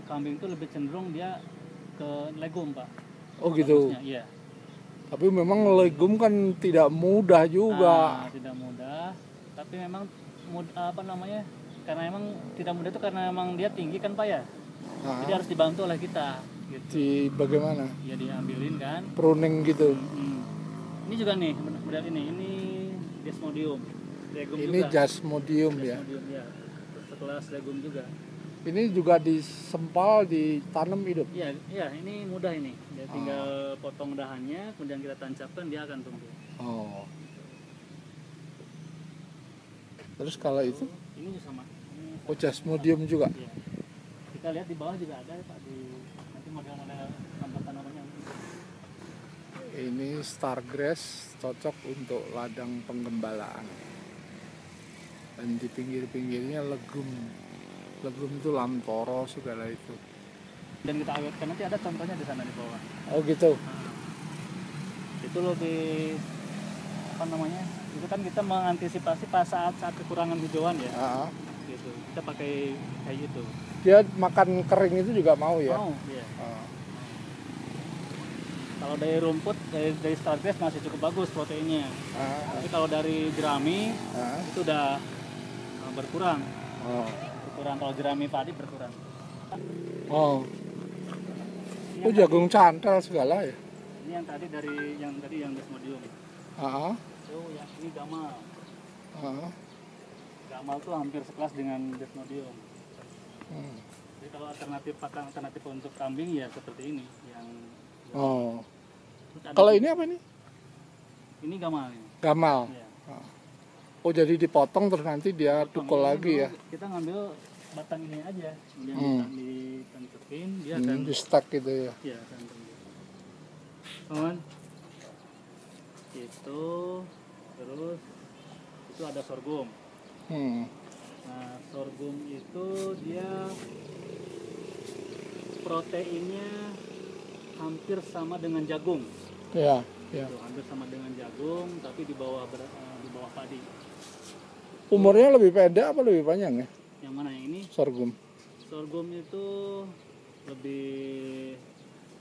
kambing itu lebih cenderung dia ke legum, Pak. Oh gitu. Bagusnya, iya. Tapi memang legum kan tidak mudah juga. Tidak mudah, tapi memang karena emang tidak mudah itu karena emang dia tinggi kan, Pak ya. Jadi harus dibantu oleh kita gitu. Di bagaimana? Ya diambilin kan. Pruning gitu. Ini juga nih model ini Desmodium. Legum ini juga. Desmodium ya. Ya. Sekelas legum juga. Ini juga disempal, ditanam hidup. Iya, ini mudah ini. Dia tinggal potong dahannya, kemudian kita tancapkan, dia akan tumbuh. Oh. Terus kalau itu? Ini sama. Oh, Desmodium juga. Iya. Kita lihat di bawah juga ada Pak, nanti model-model tanamannya. Ini Stargrass, cocok untuk ladang penggembalaan. Dan di pinggir-pinggirnya legum. Legum itu lamtoro segala itu. Dan kita awetkan, nanti ada contohnya di sana di bawah. Oh gitu. Itu lebih itu kan kita mengantisipasi pas saat kekurangan hijauan ya. Gitu. Kita pakai kayak gitu. Dia makan kering itu juga mau ya? Mau, iya. Kalau dari rumput, dari Stargrass masih cukup bagus proteinnya. Tapi kalau dari jerami itu udah berkurang. Kalau jerami padi berkurang. Oh jagung cantel segala ya? Ini yang tadi yang Desmodium. Ini gamal. Gamal tuh hampir sekelas dengan Desmodium. Jadi kalau alternatif untuk kambing ya seperti ini yang. Kalau ini apa nih? Ini gamal. Gamal. Ya. Oh jadi dipotong terus nanti dia tukul lagi ya? Kita ngambil batang ini aja, kemudian ditancapin, dia akan di stack gitu ya? Iya, akan tumbuh. Terus itu ada sorghum. Nah, sorghum itu dia proteinnya hampir sama dengan jagung. Iya. Itu, hampir sama dengan jagung, tapi di bawah padi. Umurnya lebih pendek apa lebih panjang ya? Yang mana yang ini? Sorghum. Sorghum itu lebih,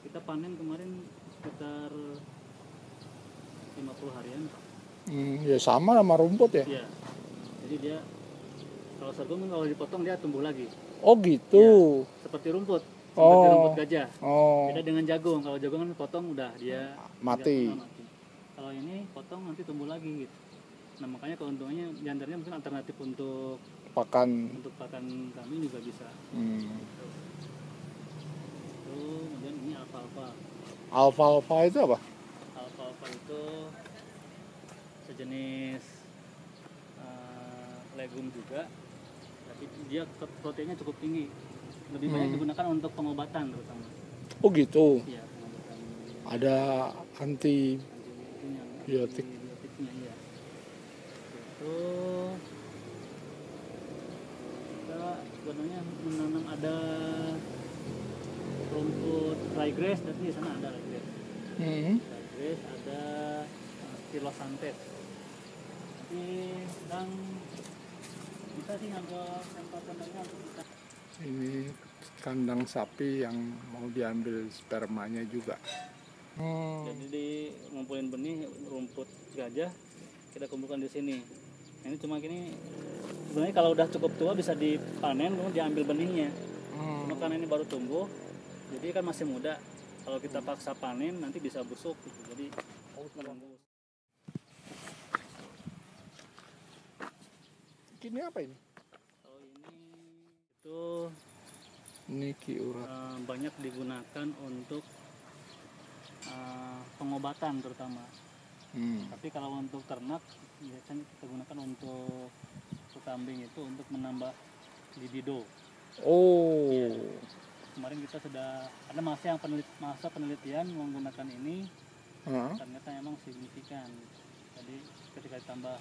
kita panen kemarin sekitar 50 harian. Ya sama rumput ya? Iya. Jadi dia kalau sorghum kalau dipotong dia tumbuh lagi. Oh gitu. Ya, seperti rumput. Seperti rumput gajah. Beda dengan jagung. Kalau jagung kan potong udah dia mati. Kalau ini potong nanti tumbuh lagi gitu. Nah makanya keuntungannya diantaranya mungkin alternatif untuk pakan kami juga bisa. Kemudian ini alfalfa. Alfalfa itu apa? Alfalfa itu sejenis legum juga, tapi dia proteinnya cukup tinggi. Lebih banyak digunakan untuk pengobatan terutama. Oh gitu. Iya, pengobatan. Ada antibiotik. Antibiotiknya iya. Itu kita sebenarnya menanam ada rumput ryegrass, dan di sana ada ryegrass. Ryegrass ada Stylosantes. Tapi sedang kita sih ngambil sampel kandangnya untuk kita. Ini kandang sapi yang mau diambil spermanya juga. Jadi ngumpulin benih rumput gajah, kita kumpulkan di sini. Ini cuma gini, sebenarnya kalau udah cukup tua bisa dipanen, kemudian diambil benihnya. Cuma karena ini baru tumbuh, jadi kan masih muda. Kalau kita paksa panen nanti bisa busuk gitu. Jadi menunggu. Ini apa ini? Kalau itu ini kiurat. Banyak digunakan untuk pengobatan terutama. Tapi kalau untuk ternak biasanya kita gunakan untuk kambing itu untuk menambah libido. Ya, kemarin kita sudah ada masa penelitian menggunakan ini, ternyata memang signifikan. Jadi ketika ditambah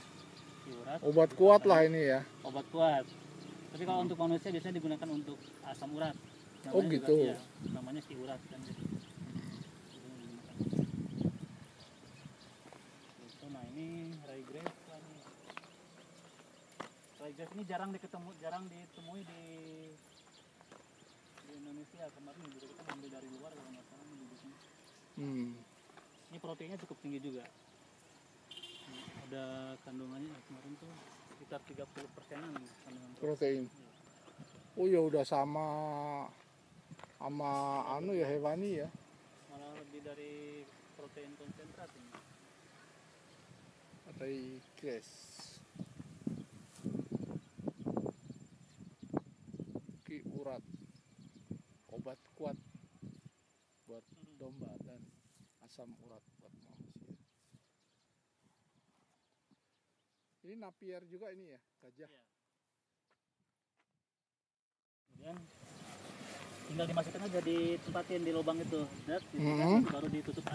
kiurat, obat kuat lah ini ya. Obat kuat. Tapi kalau untuk manusia biasanya digunakan untuk asam urat. Namanya gitu. Juga, ya, namanya kiurat kan. Nah ini ryegrass. Ryegrass ini jarang ditemui di Indonesia kemarin juga kita ngambil dari luar kalau nggak salah bibitnya. Ini proteinnya cukup tinggi juga. Ada kandungannya kemarin tuh sekitar 30%-an kandungan Protein. Iya. Oh ya udah sama anu ya, hewani ya. Malah lebih dari protein konsentrat ini. Atau gas. Ki urat. Obat kuat buat domba dan asam urat buat manusia. Ini napier juga ini ya, gajah. Iya. Kemudian tinggal dimasukkan aja, ditempatin di lubang itu, baru ditutup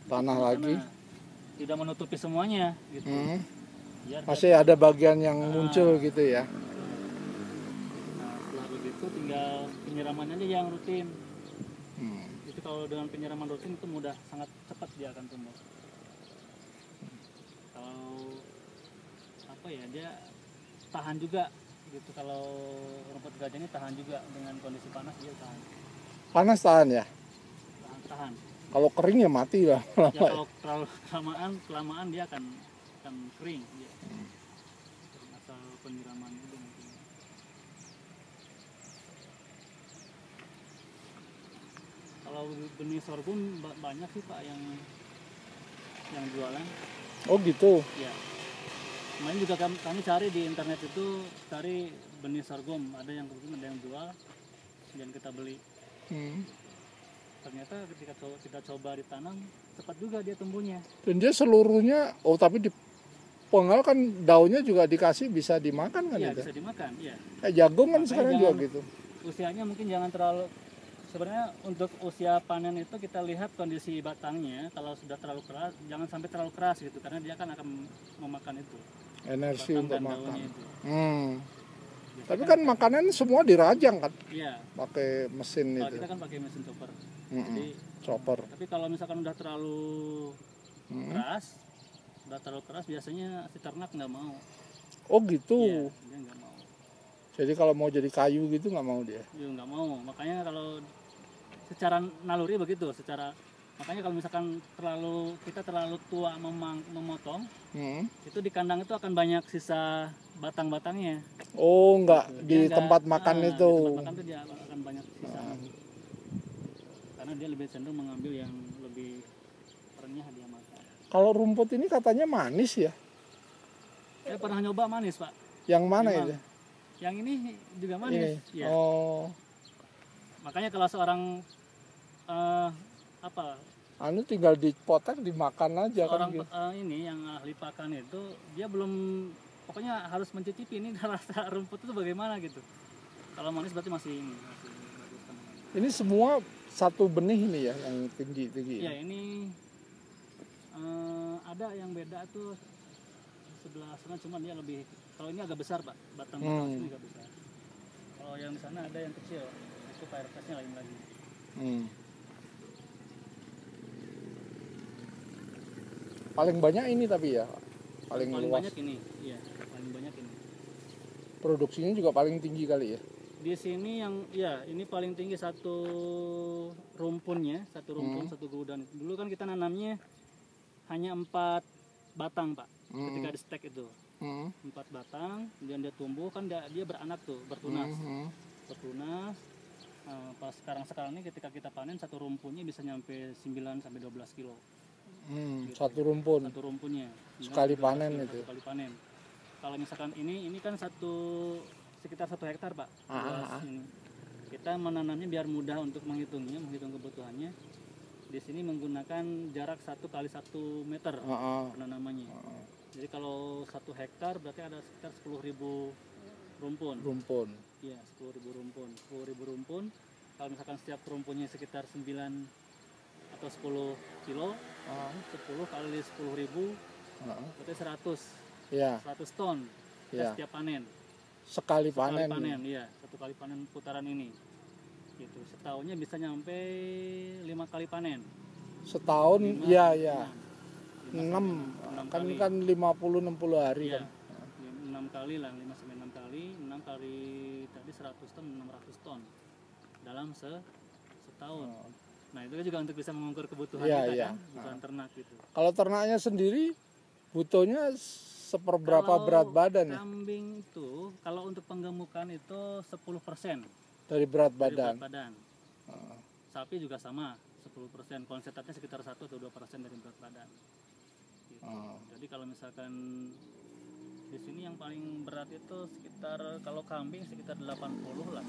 Tanah lagi. Tidak menutupi semuanya gitu. Biar Masih ada bagian yang muncul gitu ya. Nah, setelah begitu tinggal penyiramannya aja yang rutin. Itu kalau dengan penyiraman rutin itu mudah, sangat cepat dia akan tumbuh. Kalau apa ya, dia tahan juga gitu. Kalau rumput gajah ini tahan juga dengan kondisi panas, dia tahan. Panas tahan ya? Tahan. Kalau kering ya mati lah. Ya kalau terlalu kelamaan dia akan kering. Ya. Asal penyiraman itu mungkin. Kalau benih sorghum banyak sih Pak yang jualan. Oh gitu. Ya. Kemarin juga kami cari di internet itu, cari benih sorghum, ada yang jual dan kita beli. Ternyata ketika kita coba ditanam, cepat juga dia tumbuhnya. Dan dia seluruhnya, tapi di penggal kan daunnya juga dikasih bisa dimakan kan? Iya, bisa dimakan, iya. Jagung kan sekarang juga gitu. Usianya mungkin jangan terlalu, sebenarnya untuk usia panen itu kita lihat kondisi batangnya. Kalau sudah terlalu keras, jangan sampai terlalu keras gitu, karena dia kan akan memakan itu. Energi untuk makan. Tapi Kan kan makanan semua dirajang kan? Iya. Pakai mesin kalau itu. Kita kan pakai mesin chopper. Jadi chopper. Tapi kalau misalkan udah terlalu keras, biasanya si ternak nggak mau. Oh gitu. Iya, dia nggak mau. Jadi kalau mau jadi kayu gitu nggak mau dia? Iya, nggak mau. Makanya kalau secara naluri begitu, makanya kalau misalkan kita terlalu tua memotong, itu di kandang itu akan banyak sisa batang-batangnya. Oh, enggak di tempat makan itu. Di tempat makan itu dia akan banyak sisa. Karena dia lebih cenderung mengambil yang lebih renyah dia makan. Kalau rumput ini katanya manis ya? Saya pernah nyoba manis Pak. Yang mana itu? Yang ini juga manis. Ini. Ya. Oh. Makanya kalau seorang tinggal dipotong dimakan aja orang kan gitu. Ini yang ahli pakan itu dia belum, pokoknya harus mencicipi ini rasa rumput itu bagaimana gitu. Kalau manis berarti masih bagus kan. Ini semua satu benih ini ya yang tinggi. Iya, ini ada yang beda tuh sebelah sana, cuma dia lebih, kalau ini agak besar Pak, batang ini agak besar. Kalau yang di sana ada yang kecil, itu varietasnya lain lagi. Paling banyak ini tapi ya, paling luas. Banyak ini, iya, paling banyak ini. Produksinya juga paling tinggi kali ya. Di sini ini paling tinggi satu rumpun, satu gudang. Dulu kan kita nanamnya hanya 4 batang Pak, ketika di stek itu. 4 batang, kemudian dia tumbuh kan dia beranak tuh, bertunas. Pas sekarang ini ketika kita panen satu rumpunnya bisa nyampe 9 sampai 12 kilo. Gitu. Satu rumpunnya sekali panen kilo, itu. Sekali panen. Kalau misalkan ini kan sekitar 1 hektar Pak. Kita menanamnya biar mudah untuk menghitung kebutuhannya. Di sini menggunakan jarak 1 kali 1 meter penanamannya. Jadi kalau 1 hektar berarti ada sekitar 10.000 rumpun. Iya, 10.000 rumpun. 10.000 rumpun. Kalau misalkan setiap rumpunnya sekitar 9 atau 10 kilo, 10 kali 10.000 berarti 100. Iya. 100 ton setiap panen. Sekali panen. Iya, 1 kali panen putaran ini. Gitu. Setahunnya bisa nyampe 5 kali panen. Setahun, iya. 6 kan 50-60 hari iya, kan. 6 kali lah, 5 sampai 6 kali. 6 kali tadi 100 ton, 600 ton. dalam setahun. Nah itu kan juga untuk bisa mengukur kebutuhan Iya, kita iya. kan, kebutuhan ternak gitu. Kalau ternaknya sendiri butuhnya seperberapa Kalau berat badan ya? kambing itu kalau untuk penggemukan itu 10% Dari berat dari badan. berat badan. Sapi juga sama 10%. Konsentratnya sekitar 1 atau 2% dari berat badan. Gitu. Jadi kalau misalkan di sini yang paling berat itu sekitar kalau kambing sekitar 80 lah.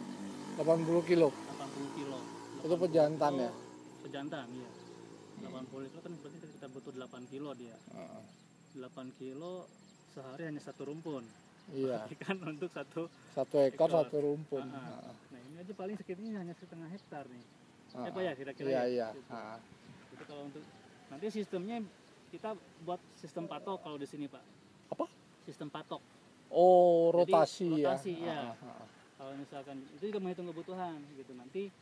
80 kilo. 80 kilo. Itu pejantan ya? Pejantan, iya. 80 itu kan berarti kita butuh 8 kilo dia. 8 kilo sehari hanya satu rumpun. Iya. Kan untuk satu ekor satu rumpun. Nah ini aja paling sekitarnya hanya setengah hektar nih. Apa ya kira-kira Iya, ya? iya. Gitu. Jadi kalau untuk nanti sistemnya kita buat sistem patok kalau di sini Pak. Apa? Sistem patok. Oh, rotasi, jadi, rotasi ya. ya. Kalau misalkan itu juga menghitung kebutuhan gitu. Nanti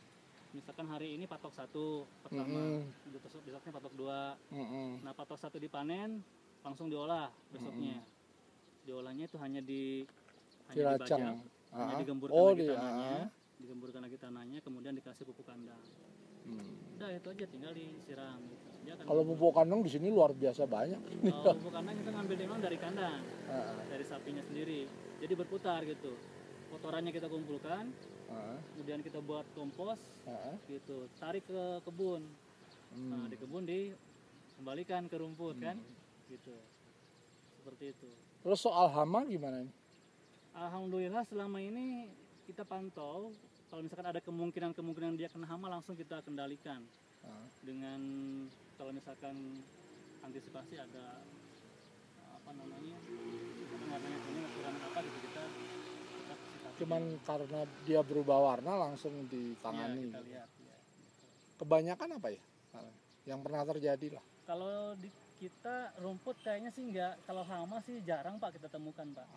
misalkan hari ini patok 1 pertama, besoknya patok 2. Nah patok 1 dipanen langsung diolah besoknya. Diolahnya itu hanya dibajak, hanya digemburkan lagi tanahnya, digemburkan lagi tanahnya, kemudian dikasih pupuk kandang. Udah itu aja tinggal disiram. Gitu. Kalau pupuk kandang di sini luar biasa banyak. Kalau pupuk kandang kita ngambil dari kandang, dari sapinya sendiri. Jadi berputar gitu. Kotorannya kita kumpulkan, kemudian kita buat kompos, gitu. Tarik ke kebun. Nah di kebun dikembalikan ke rumput kan, gitu. Seperti itu. Terus soal hama gimana nih? Alhamdulillah selama ini kita pantau kalau misalkan ada kemungkinan dia kena hama langsung kita kendalikan dengan kalau misalkan antisipasi ada apa namanya kekurangan apa gitu kita cuman karena dia berubah warna langsung ditangani. Ya, kita lihat, ya. Kebanyakan apa ya yang pernah terjadi lah? Kalau di kita rumput kayaknya sih enggak, kalau hama sih jarang Pak kita temukan Pak.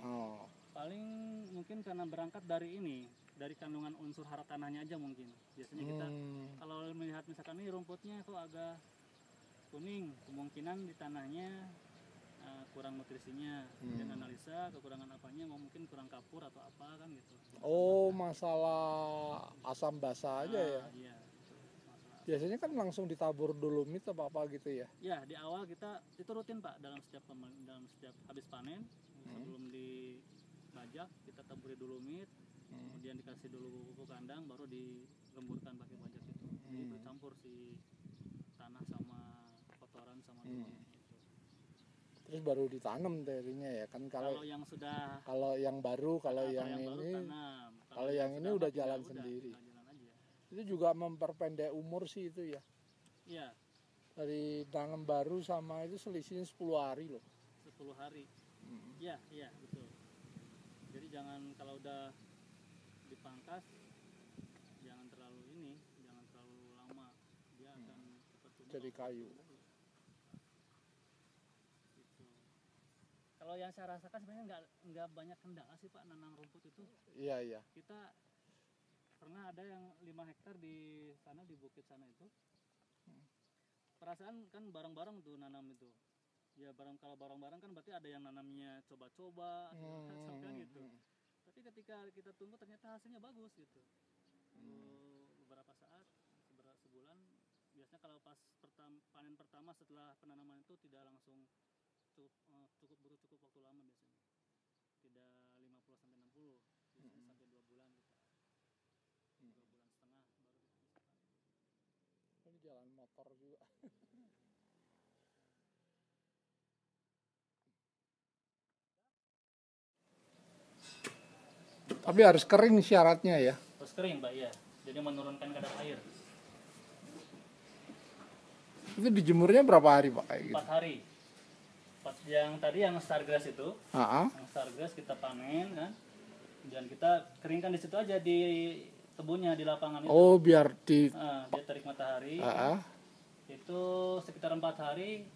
Paling mungkin karena berangkat dari kandungan unsur hara tanahnya aja mungkin. Biasanya kita kalau melihat misalkan ini rumputnya kok agak kuning, kemungkinan di tanahnya kurang nutrisinya. Dan analisa kekurangan apanya, mungkin kurang kapur atau apa kan gitu. Oh, masalah asam basa aja ya? Iya. Biasanya kan langsung ditabur dolomit apa gitu ya? Ya di awal kita itu rutin Pak dalam setiap habis panen sebelum dibajak kita taburi dolomit, kemudian dikasih dulu pupuk kandang baru digemburkan pakai bajak itu. Jadi bercampur si tanah sama kotoran sama dolomit. Terus baru ditanam terinya ya kan kalau yang sudah yang baru yang ini tanam. Kalau yang ini udah jalan sendiri. Itu juga memperpendek umur sih itu ya. Iya. Dari tanam baru sama itu selisihnya 10 hari loh. 10 hari. Iya, betul. Jadi jangan kalau udah dipangkas jangan terlalu lama. Dia akan cepat tumbuh. Jadi kayu. Gitu. Kalau yang saya rasakan sebenarnya nggak banyak kendala sih Pak nanam rumput itu. Iya. Kita pernah ada yang 5 hektar di sana di bukit sana itu. Perasaan kan bareng-bareng tuh nanam itu. Ya kalau bareng-bareng kan berarti ada yang nanamnya coba-coba gitu. Tapi ketika kita tunggu ternyata hasilnya bagus gitu. Beberapa saat, sebulan, biasanya kalau pas panen pertama setelah penanaman itu tidak langsung cukup waktu lama biasanya. Tidak 50 sampai 60, biasanya sampai 2 bulan gitu. 2 bulan setengah baru kita bisa panen. Ini jalan motor juga. Tapi harus kering syaratnya ya. Harus kering Mbak ya. Jadi menurunkan kadar air. Itu dijemurnya berapa hari Pak kayak gitu? 4 hari. Yang tadi yang stargrass itu. Yang stargrass kita panen kan. Dan kita keringkan di situ aja di kebunnya di lapangan itu. Oh, biar dia terik matahari. Itu sekitar 4 hari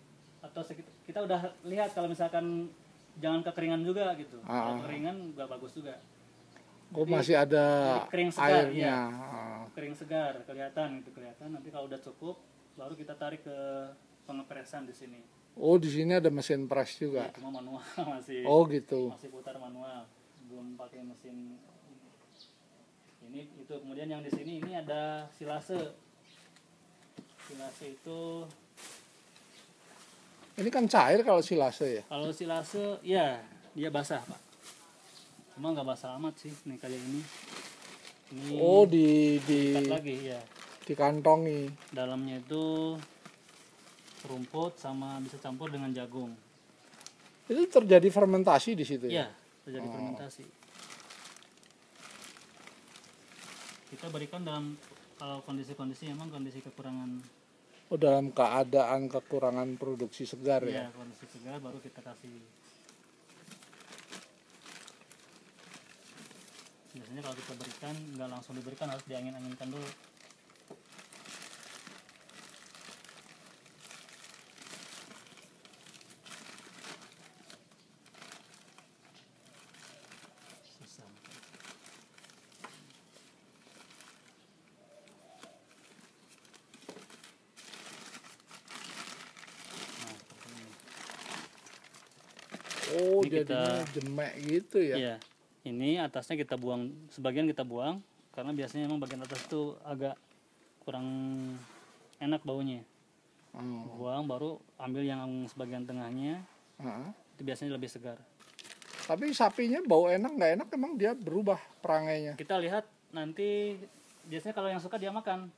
atau kita udah lihat kalau misalkan jangan kekeringan juga gitu. Kalau kekeringan nggak bagus juga. Jadi, masih ada kering segar, airnya. Ya. Kering segar kelihatan. Nanti kalau udah cukup baru kita tarik ke pengepresan di sini. Oh, di sini ada mesin press juga. Ya, cuma manual masih. Oh, gitu. Masih putar manual. Belum pakai mesin ini Ini itu kemudian yang di sini ini ada silase. Silase itu Ini kan cair kalau silase ya. kalau silase ya dia basah Pak. Cuma nggak basah amat sih nih kali ini. Ini Oh diikat lagi ya. dikantongi. Dalamnya itu rumput sama bisa campur dengan jagung. Itu terjadi fermentasi di situ ya? Iya, terjadi fermentasi. Kita berikan dalam kalau kondisi-kondisi emang kondisi kekurangan. Oh, dalam keadaan kekurangan produksi segar ya? Iya, kondisi segar baru kita kasih. Biasanya kalau kita berikan nggak langsung diberikan, harus diangin-anginkan dulu. Susah. Nah, seperti ini. Oh, Ini jadinya jemek gitu ya? Iya. Ini atasnya kita buang, sebagian kita buang karena biasanya emang bagian atas itu agak kurang enak baunya. Buang baru ambil yang sebagian tengahnya. Itu biasanya lebih segar. Tapi sapinya bau enak nggak enak emang dia berubah perangainya? Kita lihat nanti biasanya kalau yang suka dia makan.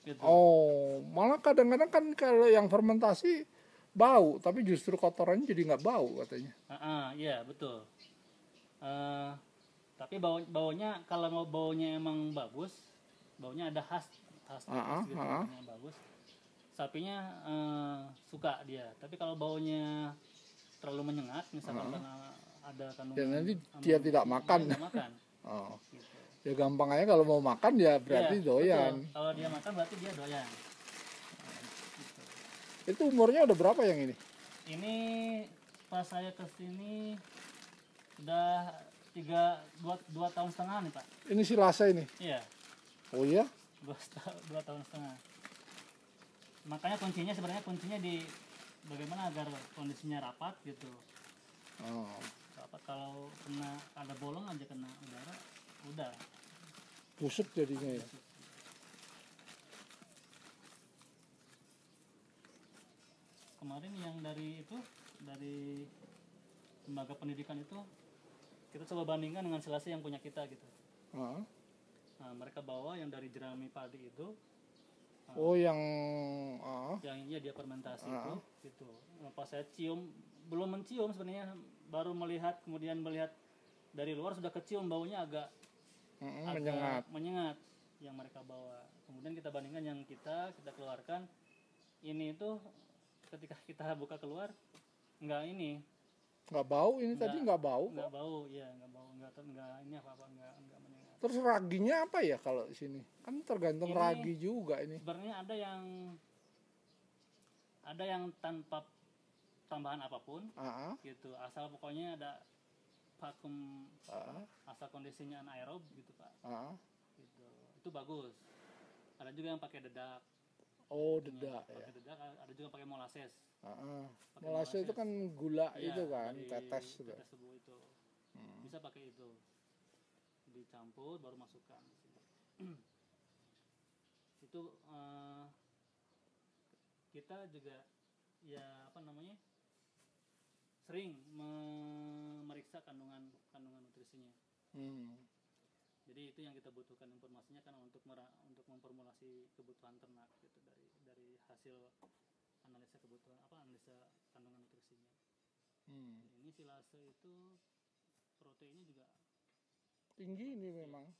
Gitu. Oh, malah kadang-kadang kan kalau yang fermentasi bau, tapi justru kotorannya jadi nggak bau katanya. Iya betul. Tapi baunya kalau mau baunya emang bagus, baunya ada khas gitu, baunya bagus. Sapinya suka dia. Tapi kalau baunya terlalu menyengat, misalkan karena ada kandungan, Ya nanti dia tidak makan. Dia makan. Oh. Gitu. Ya gampang aja kalau mau makan ya berarti Iya, doyan. betul. Kalau dia makan berarti dia doyan. Itu umurnya udah berapa yang ini? Ini pas saya kesini udah 2 tahun setengah nih Pak. Ini silase ini? Iya. Oh iya? 2 tahun setengah. Makanya kuncinya di bagaimana agar kondisinya rapat gitu. Oh. Rapat, kalau ada bolong aja kena udara, udah Busuk jadinya ya? Kemarin yang dari lembaga pendidikan itu kita coba bandingkan dengan silase yang punya kita gitu. Nah, mereka bawa yang dari jerami padi itu. Oh yang Yang dia fermentasi itu gitu. Nah, pas saya cium, belum mencium sebenarnya, baru kemudian melihat dari luar sudah kecium baunya agak menyengat yang mereka bawa. Kemudian kita bandingkan yang kita keluarkan. Ini itu ketika kita buka keluar nggak bau ini tadi nggak bau nggak bau ya nggak ini apa nggak menyengat. Terus raginya apa ya kalau di sini kan tergantung Ini ragi juga ini. Sebenarnya ada yang tanpa tambahan apapun gitu, asal pokoknya ada vakum, asal kondisinya anaerob gitu Pak. Gitu. Itu bagus. Ada juga yang pakai dedak. Oh, dedak ya. Pakai dedak, ada juga pakai molasses. Molasses itu kan gula itu kan, tetes tebu itu. Bisa pakai itu. Dicampur baru masukkan. Itu kita juga sering memeriksa kandungan nutrisinya. Jadi itu yang kita butuhkan informasinya kan untuk memformulasi kebutuhan ternak gitu dari hasil analisa analisa kandungan nutrisinya. Ini silase itu proteinnya juga tinggi ini memang.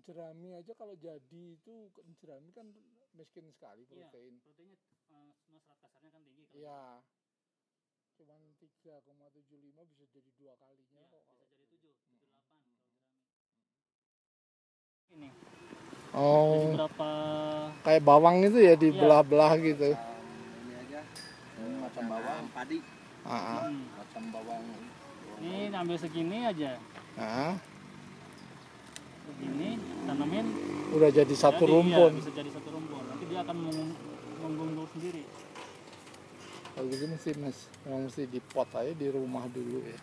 Jerami aja kalau jadi itu jerami kan miskin sekali protein. Iya, proteinnya serat kasarnya kan tinggi. Iya. Cuman 3,75 bisa jadi 2 kalinya kok. Bisa jadi 7, 8 kalau jerami. Ini. Oh. Jadi berapa kayak bawang itu ya dibelah-belah gitu. Ini aja. Macam bawang padi. Macam bawang. Ini ambil segini aja. Segini tanamin. Udah jadi satu rumpun. Bisa jadi satu rumpun. Nanti dia akan menggundur sendiri. Kalau gitu mesti dipot aja di rumah dulu ya.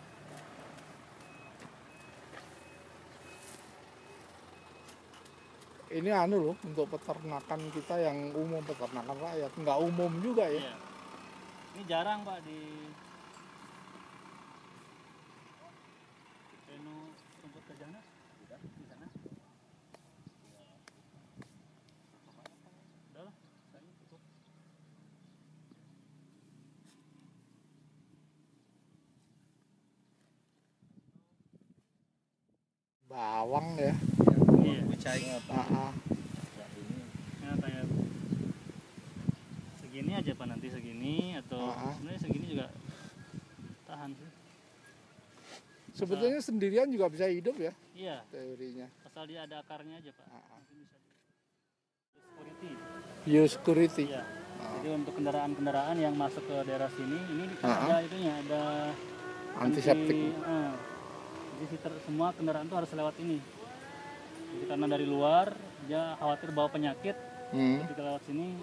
ini anu loh untuk peternakan kita yang umum, peternakan rakyat, nggak umum juga ya. Iya. Ini jarang Pak di Reno rumput kajana. Udah di sana. Udah lah, saya cukup. Bawang ya. Iya. Kucai. Ya, kayak segini aja Pak, nanti segini atau sebenarnya segini juga tahan sih. Sebetulnya sendirian juga bisa hidup ya Iya, teorinya. asal dia ada akarnya aja Pak. Nanti bisa security. Biosecurity. Iya. Jadi untuk kendaraan-kendaraan yang masuk ke daerah sini, ini ada itunya, ada Antiseptik. Jadi semua kendaraan tuh harus lewat ini. Jadi karena dari luar dia khawatir bawa penyakit, ketika lewat sini